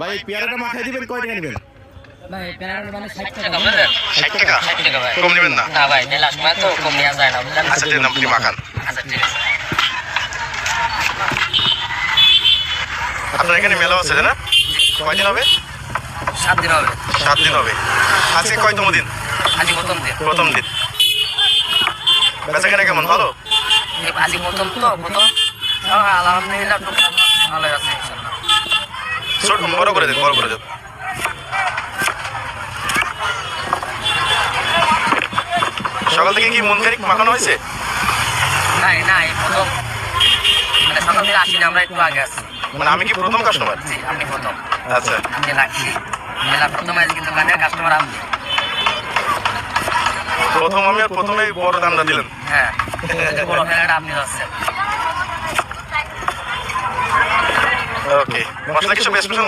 ভাই পেয়ারাটা মাখাই দিবেন, কয় টাকা নেবেন? ভাই পেয়ারাটা মানে 60 টাকা। 60 টাকা 60 টাকা ভাই। কম নেবেন না? না ভাই, এটা লাস্ট মাস তো কম নেওয়া যায় না বুঝলেন। আচ্ছা দিন আপনি মাখান। আচ্ছা ঠিক আছে। আপনার এখানে মেলা আছে না? কয়দিন হবে? 7 দিন হবে। 7 দিন হবে। আজকে কয়তম দিন? আজ প্রথম দিন। প্রথম দিন। বেচাকেনা কেমন, ভালো? আজ প্রথম তো প্রথম। আলহামদুলিল্লাহ টুকটাক ভালো আছে ইনশাআল্লাহ। ছোট বড় করে দেন, বড় করে দেন। সকাল থেকে কি মন খানিক মাখানো হয়েছে? না এই প্রথম মানে সকাল থেকে আসি আমরা একটু আগে আসছি। মানে আমি কি প্রথম কাস্টমার? জি আপনি প্রথম। আচ্ছা আপনি লাগছি মেলা প্রথম আজকে দোকানের কাস্টমার আপনি। প্রথম আমি আর প্রথমেই বড় দামটা দিলেন। হ্যাঁ বড় মেলাটা আপনি হচ্ছেন। ওকে, মশলা কিছু স্পেশাল